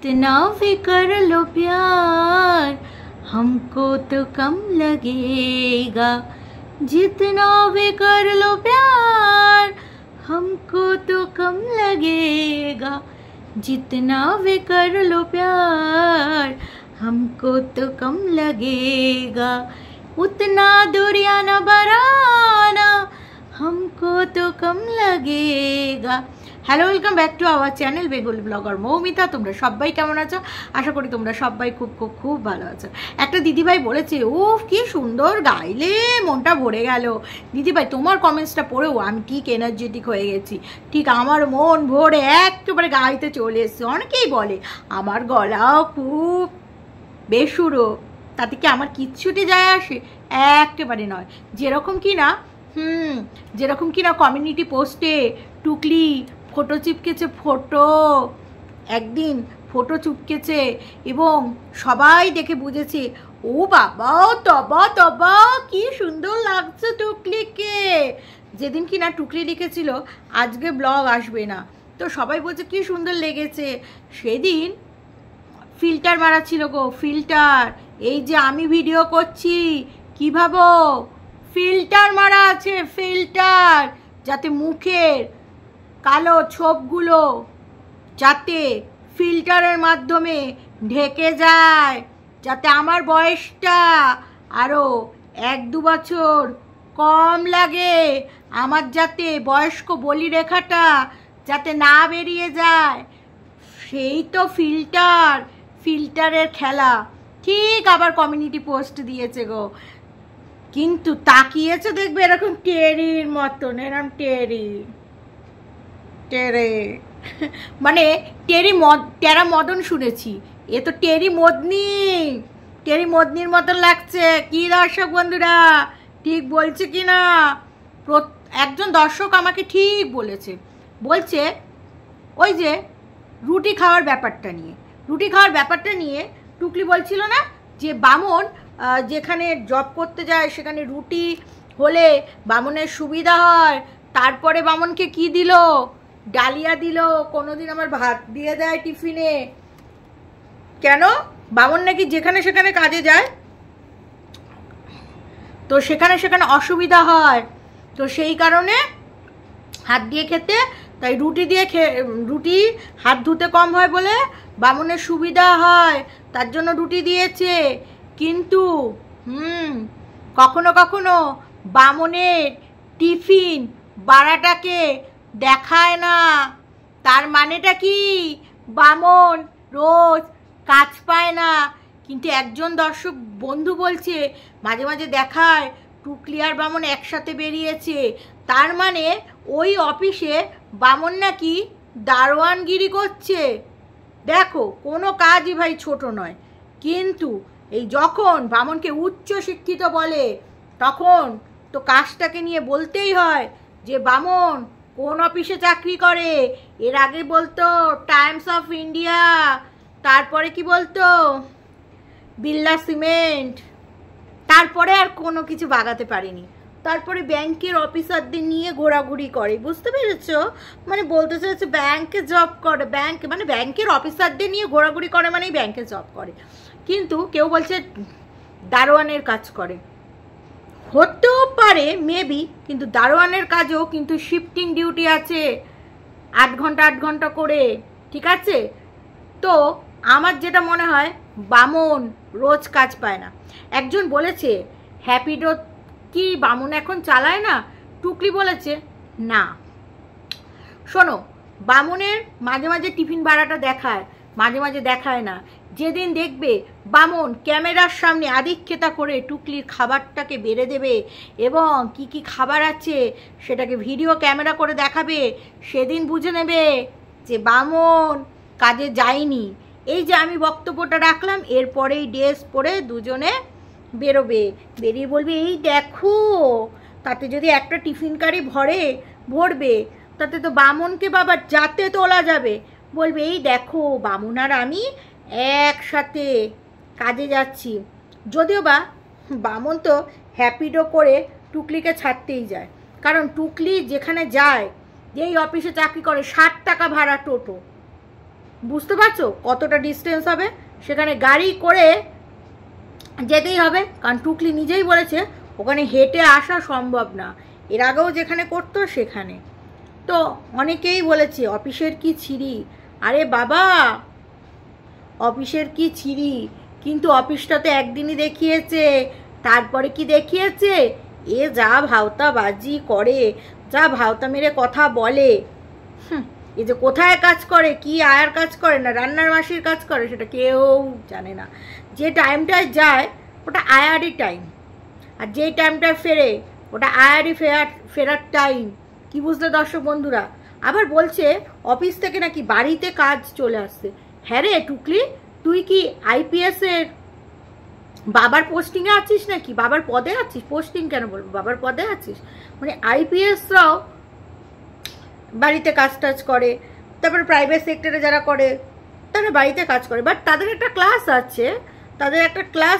जितना भी कर लो प्यार हमको तो कम लगेगा, जितना भी कर लो प्यार हमको तो कम लगेगा, जितना भी कर लो प्यार हमको तो कम लगेगा, उतना दूरियां न बढ़ाना हमको तो कम लगेगा। Hello welcome back to our channel Bengali blogger Moumita. তোমরা সবাই কেমন আছো? আশা করি তোমরা সবাই খুব খুব খুব ভালো আছো। একটা দিদিভাই বলেছে, ও কি সুন্দর গাইলে, মনটা ভরে গেল। দিদিভাই তোমার কমেন্টসটা পড়েও আমি ঠিক এনার্জেটিক হয়ে গেছি, ঠিক আমার মন ভরে একেবারে গাইতে চলে এসছে। অনেকেই বলে আমার গলাও খুব বেসুরো, তাতে কি আমার কিচ্ছুটি যায় আসে? একেবারে নয়। যেরকম কিনা কমিউনিটি পোস্টে টুকলি ফটো চিপকেছে, একদিন ফটো চুপকেছে এবং সবাই দেখে বুঝেছে ও বাবা তবা কি সুন্দর লাগছে টুকলিকে। যেদিন কিনা টুকলি লিখেছিল আজকে ব্লগ আসবে না, তো সবাই বলছে কি সুন্দর লেগেছে। সেদিন ফিল্টার মারা ছিল গো, ফিল্টার। এই যে আমি ভিডিও করছি কি ভাবো, ফিল্টার মারা আছে, ফিল্টার, যাতে মুখের কালো ছোপগুলো যাতে ফিল্টারের মাধ্যমে ঢেকে যায়, যাতে আমার বয়সটা আরও 1-2 বছর কম লাগে, আমার যাতে বয়স্ক বলিরেখাটা যাতে না বেরিয়ে যায়। সেই তো ফিল্টারের খেলা। ঠিক আবার কমিউনিটি পোস্ট দিয়েছে গো, কিন্তু তাকিয়েছে দেখবে এরকম টেরির মতন, এরকম টেরে মানে টেরা মদন শুনেছি, এ তো টেরি মদনির মতন লাগছে। কি দর্শক বন্ধুরা ঠিক বলছে কি না? একজন দর্শক আমাকে ঠিক বলছে ওই যে রুটি খাওয়ার ব্যাপারটা নিয়ে টুকলি বলছিল না যে বামন যেখানে জব করতে যায় সেখানে রুটি হলে বামনের সুবিধা হয়। তারপরে বামনকে কি দিল? ডালিয়া দিল। কোনোদিন আমার ভাত দিয়ে দেয় টিফিনে। কেন? বামন নাকি যেখানে সেখানে কাজে যায়, তো সেখানে অসুবিধা হয়, তো সেই কারণে হাত দিয়ে খেতে, তাই রুটি হাত ধুতে কম হয় বলে বামনের সুবিধা হয়, তার জন্য রুটি দিয়েছে। কিন্তু কখনো কখনো বামনের টিফিন বাড়াটাকে দেখায় না। তার মানেটা কি? বামন রোজ কাজ পায় না। কিন্তু একজন দর্শক বন্ধু বলছে মাঝে মাঝে দেখায় টুকলি আর বামন একসাথে বেরিয়েছে, তার মানে ওই অফিসে বামন নাকি দারোয়ানগিরি করছে। দেখো কোনো কাজই ভাই ছোট নয়, কিন্তু এই যখন বামনকে উচ্চ শিক্ষিত বলে তখন তো কাজটাকে নিয়ে বলতেই হয় যে বামন কোন অফিসে চাকরি করে। এর আগে বলতো টাইমস অফ ইন্ডিয়া, তারপরে কি বলতো বিড়লা সিমেন্ট, তারপরে আর কোনো কিছু বাগাতে পারেনি। তারপরে ব্যাংকের অফিসারদের নিয়ে ঘোরাঘুরি করে, বুঝতে পেরেছো? মানে বলতে চাইছে ব্যাংকে জব করে, ব্যাংকের অফিসারদের নিয়ে ঘোরাঘুরি করে মানেই ব্যাংকে জব করে। কিন্তু কেউ বলছে দারোয়ানের কাজ করে, হতেও পারে মেবি, কিন্তু দারোয়ানের কাজও কিন্তু শিফটিং ডিউটি আছে, 8 ঘন্টা করে, ঠিক আছে? তো আমার যেটা মনে হয় বামন রোজ কাজ পায় না। একজন বলেছে হ্যাপিডো কি বামন এখন চালায় না? টুকলি বলেছে না। শোনো, বামনের মাঝে মাঝে টিফিন ভাড়াটা দেখায়, মাঝে মাঝে দেখায় না। যেদিন দেখবে বামন ক্যামেরার সামনে আধিক্যতা করে টুকলির খাবারটাকে বেড়ে দেবে এবং কি কি খাবার আছে সেটাকে ভিডিও ক্যামেরা করে দেখাবে, সেদিন বুঝে নেবে যে বামন কাজে যায়নি। এই যে আমি বক্তব্যটা রাখলাম, এরপরেই ড্রেস পরে দুজনে বেরোবে, বেরিয়ে বলবে এই দেখো, তাতে যদি একটা টিফিন কারি ভরবে তাতে তো বামনকে বাবা যাতে তোলা যাবে। বলবে এই দেখো বামন আর আমি একসাথে কাজে যাচ্ছি। যদিও বা বামন তো হ্যাপিডো করে টুকলিকে ছাড়তেই যায়, কারণ টুকলি যেখানে যায়, যেই অফিসে চাকরি করে 60 টাকা ভাড়া টোটো, বুঝতে পারছো কতটা ডিস্টেন্স হবে? সেখানে গাড়ি করে যেতেই হবে, কারণ টুকলি নিজেই বলেছে ওখানে হেঁটে আসা সম্ভব না। এর আগেও যেখানে করতো সেখানে। তো অনেকেই বলেছে অফিসের কি ছিরি। আরে বাবা, অফিসের কি ছিরি, কিন্তু অফিসটা তো একদিনই দেখিয়েছে, তারপরে কি দেখিয়েছে? এ যা ভাওতাবাজি করে, যা ভাওতা মেরে কথা বলে, এ যে কোথায় কাজ করে, কি আয়ার কাজ করে না রান্নার মাসির কাজ করে, সেটা কেউ জানে না। যে টাইমটায় যায় ওটা আয়ারই টাইম, আর যেই টাইমটায় ফেরে ওটা আয়ারই ফেরার টাইম। কি বুঝলে দর্শক বন্ধুরা? আবার বলছে অফিস থেকে নাকি বাড়িতে কাজ চলে আসছে। হ্যাঁ রে টুকলি, তুই কি আইপিএস এর বাবার পোস্টিংয়ে আছিস নাকি? বাবার পদে আছিস? পোস্টিং কেন বলবো, বাবার পদে আছিস। মানে আইপিএসরাও বাড়িতে কাজ টাজ করে, তারপরে প্রাইভেট সেক্টরে যারা করে তারা বাড়িতে কাজ করে, বাট তাদের একটা ক্লাস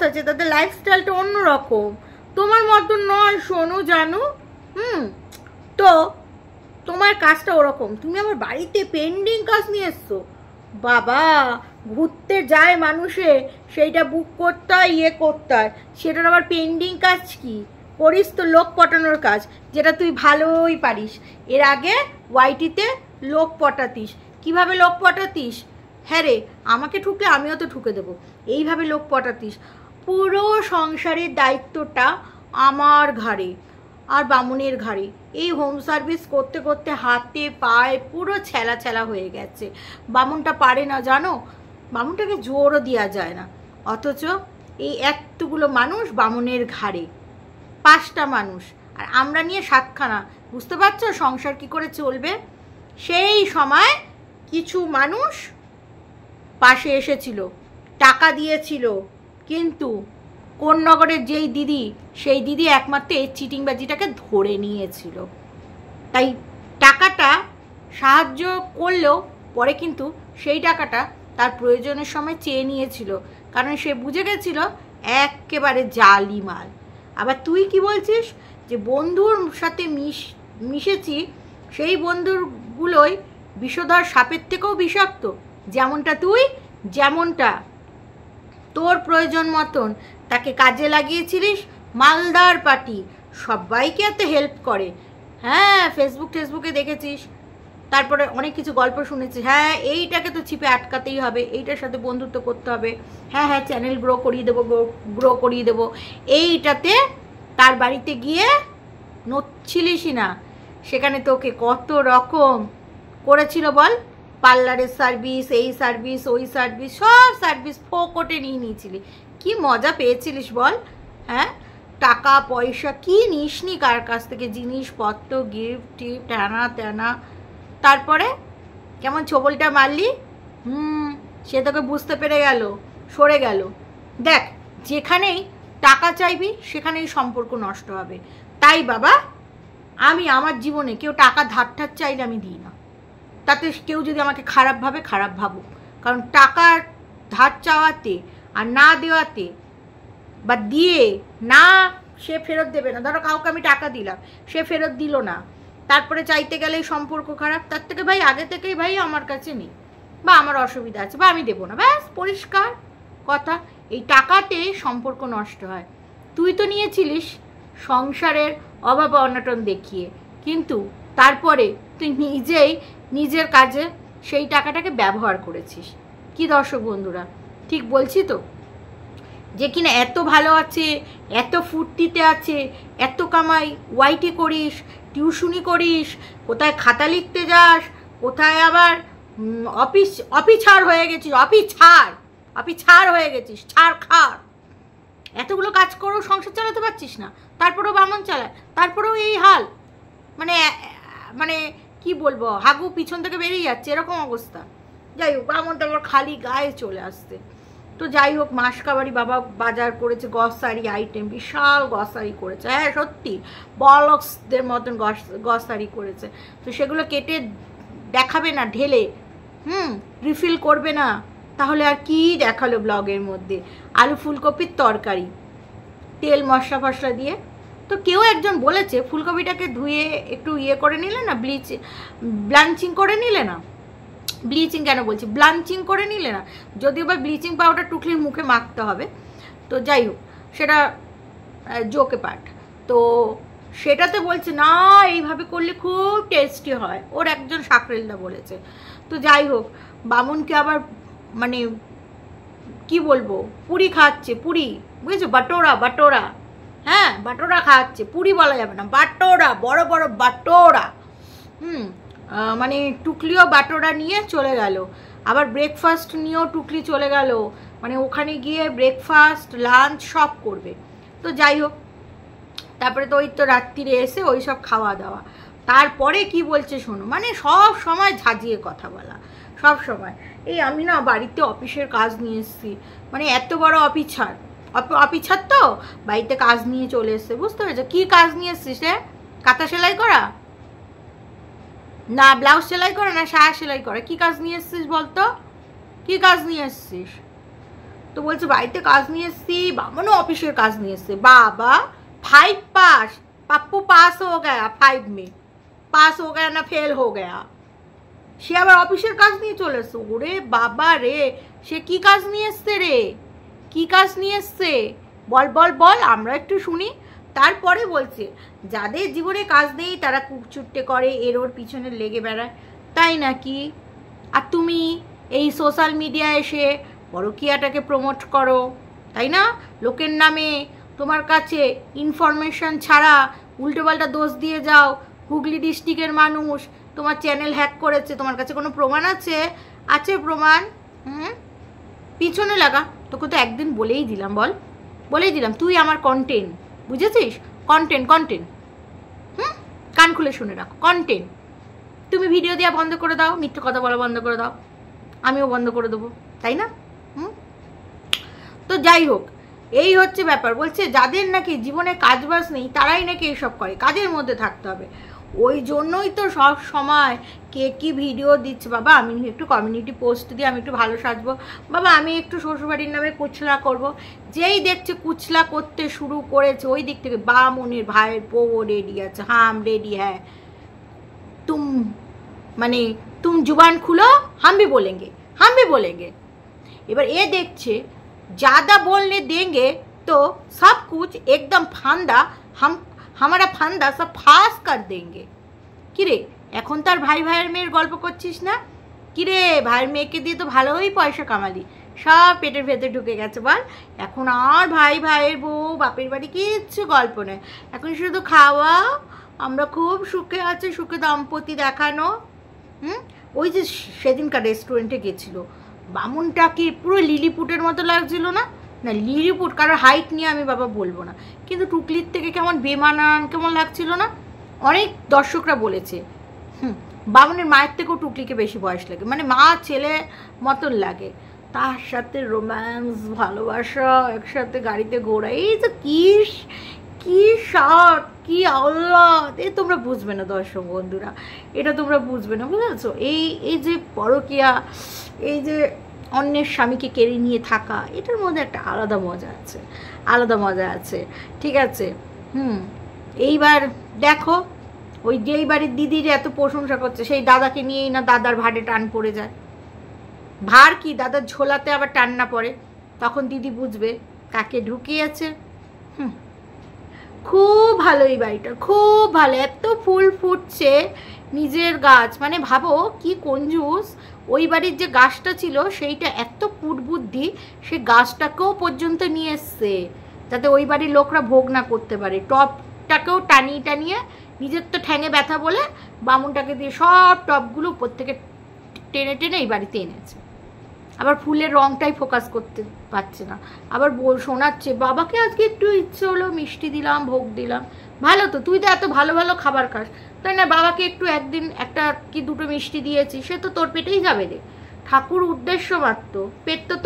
আছে, তাদের লাইফস্টাইলটা অন্যরকম, তোমার মতন নয় সোনু জানু। তো তোমার কাজটা ওরকম, তুমি আমার বাড়িতে পেন্ডিং কাজ নিয়ে এসছো। বাবা, ঘুরতে যায় মানুষে, সেইটা বুক করতে হয়, করতে হয়, সেটার আবার পেন্ডিং কাজ কি করিস? তো লোক পটানোর কাজ, যেটা তুই ভালোই পারিস। এর আগে ওয়াইটিতে লোক পটাতিস। কিভাবে লোক পটাতিস? হ্যাঁ রে, আমাকে ঠুকলে আমিও তো ঠুকে দেবো, এইভাবে লোক পটাতিস। পুরো সংসারের দায়িত্বটা আমার ঘাড়ে আর বামুনের ঘাড়ে। এই হোম সার্ভিস করতে করতে হাতে পায়ে পুরো ছেলা ছেলা হয়ে গেছে। বামুনটা পারে না জানো, বামুনটাকে জোরও দেওয়া যায় না, অথচ এই এতগুলো মানুষ বামুনের ঘাড়ে, 5টা মানুষ, আর আমরা নিয়ে 7খানা। বুঝতে পারছো সংসার কি করে চলবে? সেই সময় কিছু মানুষ পাশে এসেছিল, টাকা দিয়েছিল, কিন্তু কোন নগরের যেই দিদি, সেই দিদি একমাত্র এই চিটিংবাজিটাকে ধরে নিয়েছিল। তাই টাকাটা সাহায্য করলেও পরে কিন্তু সেই টাকাটা তার প্রয়োজনের সময় চেয়ে নিয়েছিল, কারণ সে বুঝে গেছিল একেবারে জালি মাল। আবার তুই কি বলছিস যে বন্ধুর সাথে মিশেছি, সেই বন্ধুগুলোই বিষধর সাপের থেকেও বিষাক্ত। যেমনটা তুই, যেমনটা তোর প্রয়োজন মতন তাকে কাজে লাগিয়েছিলিস, মালদার পার্টি সবাইকে এত হেল্প করে। হ্যাঁ, ফেসবুকে দেখেছিস, তারপরে অনেক কিছু গল্প শুনেছিস। হ্যাঁ, এইটাকে তো চিপে আটকাতেই হবে, এইটার সাথে বন্ধুত্ব করতে হবে, হ্যাঁ চ্যানেল গ্রো করিয়ে দেবো। এইটাতে তার বাড়িতে গিয়ে নচ্ছিলিসই না, সেখানে তোকে কত রকম করেছিল বল, পার্লারের সার্ভিস, এই সার্ভিস, ওই সার্ভিস, সব সার্ভিস ফোকটে নিয়ে নিয়েছিলি। কি মজা পেয়েছিলিস বল? হ্যাঁ, টাকা পয়সা কি নিসনি কার কাছ থেকে, জিনিসপত্র, গিফট টিফট, হ্যানা ত্যানা। তারপরে কেমন ছোবলটা মারলি, সে তোকে বুঝতে পেরে গেল, সরে গেল। দেখ, যেখানেই টাকা চাইবি সেখানেই সম্পর্ক নষ্ট হবে। তাই বাবা, আমি আমার জীবনে কেউ টাকা ধার চাইলে আমি দিই না। তাতে কেউ যদি আমাকে খারাপ ভাবুক, কারণ টাকার ধার চাওয়াতে আর না দেওয়াতে, বা দিয়ে না সে ফেরত দেবে না, ধরো কাউকে আমি টাকা দিলাম, সে ফেরত দিল না, তারপরে চাইতে গেলেই সম্পর্ক খারাপ। তার থেকে ভাই আগে থেকেই ভাই আমার কাছে নেই, বা আমার অসুবিধা আছে, বা আমি দেবো না, ব্যাস পরিষ্কার কথা। এই টাকাতে সম্পর্ক নষ্ট হয়। তুই তো নিয়েছিলিস সংসারের অভাব অনটন দেখিয়ে, কিন্তু তারপরে তুই নিজেই নিজের কাজে সেই টাকাটাকে ব্যবহার করেছিস। কি দর্শক বন্ধুরা, ঠিক বলছি তো? যে কিনা এত ভালো আছে, এত ফুর্তিতে আছে, এত কামাই, ওয়াইটি করিস, টিউশনি করিস, কোথায় খাতা লিখতে যাস, কোথায় আবার অফিসার হয়ে গেছিস, অফিসার হয়ে গেছিস, ছাড় খার। এতগুলো কাজ করেও সংসার চালাতে পারছিস না, তারপরেও বামন চালায়, তারপরেও এই হাল। মানে কি বলবো, হাগু পিছন থেকে বেরিয়ে যাচ্ছে, এরকম অবস্থা। যাই হোক, বামনটা আবার খালি গায়ে চলে আসছে। তো যাই হোক, মাসকাবারি বাবা বাজার করেছে, গ্রসারি আইটেম, বিশাল গ্রসারি করেছে। হ্যাঁ সত্যি, বলক্সদের মতন গ্রসারি করেছে। তো সেগুলো কেটে দেখাবে না ঢেলে, রিফিল করবে না, তাহলে আর কি দেখালো ব্লগের মধ্যে? আলু ফুলকপির তরকারি, তেল মশলা ফসলা দিয়ে। তো কেউ একজন বলেছে ফুলকপিটাকে ধুয়ে একটু করে নিলে না, ব্লাঞ্চিং করে নিলে না, ব্লিচিং কেন বলছি, ব্লাঞ্চিং করে নিলে না, যদিও বা ব্লিচিং পাউডার টুকলির মুখে মাখতে হবে, তো যাই হোক সেটা জোকে পাট। তো সেটাতে বলছে না এইভাবে করলে খুব টেস্টি হয়, ওর একজন সাকরেলদা বলেছে। তো যাই হোক বামুনকে আবার মানে কি বলবো, পুরি খাচ্ছে, পুরি বুঝেছো, বাটোরা বাটোরা, হ্যাঁ বাটোরা খাচ্ছে, পুরি বলা যাবে না, বাটোরা, বড় বড় বাটোরা। মানে টুকলিও বাটোরা নিয়ে চলে গেল, আবার ব্রেকফাস্ট নিয়েও টুকলি চলে গেল, মানে ওখানে গিয়ে ব্রেকফাস্ট লাঞ্চ সব করবে। তো যাই হোক তারপরে তো ওই তো রাত্রিরে এসে ওই সব খাওয়া দাওয়া, তারপরে কি বলছে শোনো, মানে সব সময় ঝাঁঝিয়ে কথা বলা, সব সময়। এই আমি না বাড়িতে অফিসের কাজ নিয়ে এসেছি, মানে এত বড় অফিসার তো বাড়িতে কাজ নিয়ে চলে এসছে, বুঝতে পেরেছো? কি কাজ নিয়ে এসছিস রে? কাঁথা সেলাই করা না, ব্লাউজ সেলাই করা না, সায়া সেলাই করা, কি কাজ নিয়ে এসছিস বলতো, কি কাজ নিয়ে এসছিস? তো বলছে বাড়িতে কাজ নিয়ে এসছি, বামনও অফিসের কাজ নিয়ে এসছে। বাবা 5 पास, पप्पू पास हो गया 5 में, पास हो गया ना फेल हो गया, সে আবার অফিসের কাজ নিয়ে চলে এসছে। ওরে বাবা রে, সে কি কাজ নিয়ে এসছে রে, কি কাজ নিয়ে এসছে বল বল বল, আমরা একটু শুনি। তারপরে বলছে যাদের জীবনে কাজ নেই তারা কুকচুট্টে করে, এর ওর পিছনে লেগে বেড়ায়, তাই নাকি? আর তুমি এই সোশ্যাল মিডিয়ায় এসে পরকীয়াটাকে প্রমোট করো, তাই না? লোকের নামে তোমার কাছে ইনফরমেশন ছাড়া উল্টোপাল্টা দোষ দিয়ে যাও, হুগলি ডিস্ট্রিক্টের মানুষ তোমার চ্যানেল হ্যাক করেছে, তোমার কাছে কোনো প্রমাণ আছে? আছে প্রমাণ? পিছনে লাগা, তোকে তো একদিন বলেই দিলাম, বল বলেই দিলাম তুই আমার কন্টেন্ট, বুঝেছিস? কন্টেন্ট কন্টেন্ট, কান খুলে শুনে রাখো, কন্টেন্ট। তুমি ভিডিও দেওয়া বন্ধ করে দাও, মিথ্যে কথা বলা বন্ধ করে দাও, আমিও বন্ধ করে দেবো, তাই না? তো যাই হোক এই হচ্ছে ব্যাপার। বলছে যাদের নাকি জীবনে কাজবাজ নেই তারাই নাকি এইসব করে, কাজের মধ্যে থাকতে হবে। ওই জন্যই তো সব সময় কে কি ভিডিও দিচ্ছে, বাবা আমি একটু কমিউনিটি পোস্ট দিয়ে আমি একটু ভালো সাজবো, বাবা আমি একটু শ্বশুরবাড়ির নামে কুচলা করব, যেই দেখছে কুচলা করতে শুরু করেছে ওই দিক থেকে বামুনের ভাইয়ের বউ রেডি আছে, হাম রেডি হ্যাঁ, মানে তুম জুবান খুলো হাম ভি বলেंगे। এবার এ দেখছে ज़्यादा बोलने देंगे तो सब कुछ एकदम फांदा, हमारा फांदा सब फास कर देंगे। কিরে এখন তার ভাইয়ের মেয়ের গল্প করছিস না? কিরে ভাইয়ের মেয়েকে দিয়ে তো ভালোই পয়সা কামালি, সব পেটের ভেতরে ঢুকে গেছে বল। এখন আর ভাইয়ের বউ বাপের বাড়ি কিচ্ছু গল্প নেই, এখন শুধু খাওয়া, আমরা খুব সুখে আছি, সুখে দম্পতি দেখানো। ওই যে সেদিনকার রেস্টুরেন্টে গেছিল, বামুনটা কি পুরো লিলিপুটের মতো লাগছিল না? না লিলিপুট কারোর হাইট নিয়ে আমি বাবা বলবো না, কিন্তু টুকলির থেকে কেমন বেমানান কেমন লাগছিল না? অনেক দর্শকরা বলেছে বামুনের মায়ের থেকেও টুকলিকে বেশি বয়স লাগে, মানে মা ছেলে মতন লাগে। তার সাথে রোম্যান্স, ভালোবাসা, একসাথে গাড়িতে ঘোরা, এই যে কি শট, কি আহ্লাদ, এ তোমরা বুঝবে না দর্শক বন্ধুরা, এটা তোমরা বুঝবে না, বুঝেছো? এই যে পরকীয়া, এই যে অন্যের স্বামীকে কেড়ে নিয়ে থাকা, এটার মধ্যে একটা আলাদা মজা আছে, ঠিক আছে? এইবার দেখো ওই যেই বাড়ির দিদির এত প্রশংসা করছে সেই দাদাকে নিয়েই না দাদার ভাড়ে টান পড়ে যায়। ভার কি দাদার ঝোলাতে আবার টান না পড়ে, তখন দিদি বুঝবে কাকে ঢুকিয়েছে। খুব ভালো এই বাড়িটা, খুব ভালো, এত ফুল ফুটছে নিজের গাছ, মানে ভাবো কি কঞ্জুস। ওই বাড়ির যে গাছটা ছিল সেইটা এত কুটবুদ্ধি, সে গাছটাকেও পর্যন্ত নিয়ে এসছে যাতে ওই বাড়ির লোকরা ভোগ না করতে পারে। টপটাকেও টানিয়ে নিজের তো ঠ্যাঙে ব্যথা বলে বামুনটাকে দিয়ে সব টপগুলো উপর থেকে টেনে এই বাড়িতে এনেছে। আবার ফুলের রংটাই ফোকাস করতে পারছে না, আবার শোনাচ্ছে বাবাকে আজকে একটু ইচ্ছে হলো মিষ্টি দিলাম, ভোগ দিলাম। ভালো তো, তুই তো এত ভালো ভালো খাবার খাস, তাই না? বাবাকে একটু একদিন একটা কি দুটো মিষ্টি দিয়েছি, সে তো তোর পেটেই যাবে রে। ঠাকুর উদ্দেশ্য মাত্র, পেট তো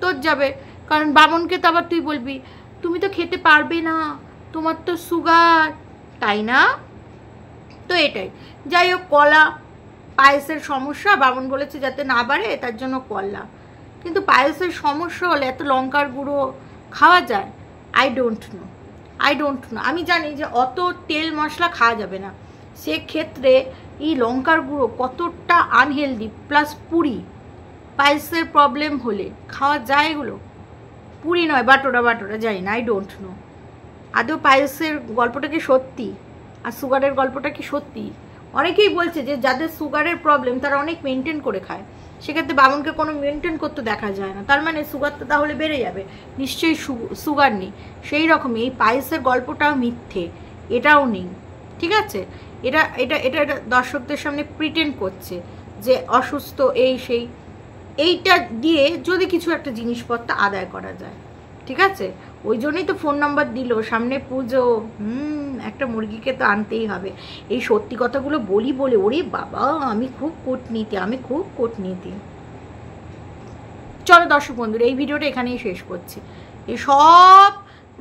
তোর যাবে, কারণ বামনকে তো আবার তুই বলবি তুমি তো খেতে পারবে না, তোমার তো সুগার, তাই না? তো এটাই। যাই হোক কলা, পায়েসের সমস্যা, বামন বলেছে যাতে না বাড়ে তার জন্য কলা, কিন্তু পায়েসের সমস্যা হলে এত লঙ্কার গুঁড়ো খাওয়া যায়? I don't know. আমি জানি যে অত তেল মশলা খাওয়া যাবে না, সেক্ষেত্রে এই লঙ্কার গুঁড়ো কতটা আনহেলদি, প্লাস পুরি, পাইলসের প্রবলেম হলে খাওয়া যায় এগুলো? পুরি নয়, বাটোরা জানি না, আই ডোন্ট নো। আদৌ পাইলসের গল্পটা কি সত্যি আর সুগারের গল্পটা কি সত্যি? অনেকেই বলছে যে যাদের সুগারের প্রবলেম তারা অনেক মেনটেন করে খায়, সেক্ষেত্রে বামনকে কোনো মেনটেন করতে দেখা যায় না, তার মানে সুগারটা তাহলে বেড়ে যাবে, নিশ্চয়ই সুগার নেই। সেই রকমই এই পাইলসের গল্পটাও মিথ্যে, এটাও নেই, ঠিক আছে? এটা এটা এটা দর্শকদের সামনে প্রিটেন্ড করছে যে অসুস্থ এই সেই, এইটা দিয়ে যদি কিছু একটা জিনিসপত্র আদায় করা যায়, ঠিক আছে? ওই জন্যই তো ফোন নাম্বার দিল, সামনে পুজো, একটা মুরগিকে তো আনতেই হবে। এই সত্যি কথাগুলো বলি বলে ওরে বাবা আমি খুব কূটনীতি। চলো দর্শক বন্ধুরা, এই ভিডিওটা এখানেই শেষ করছি। এই সব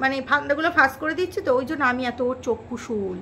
মানে ফান্দাগুলো ফাঁস করে দিচ্ছে তো, ওই জন্য আমি এত চক্ষুশূল।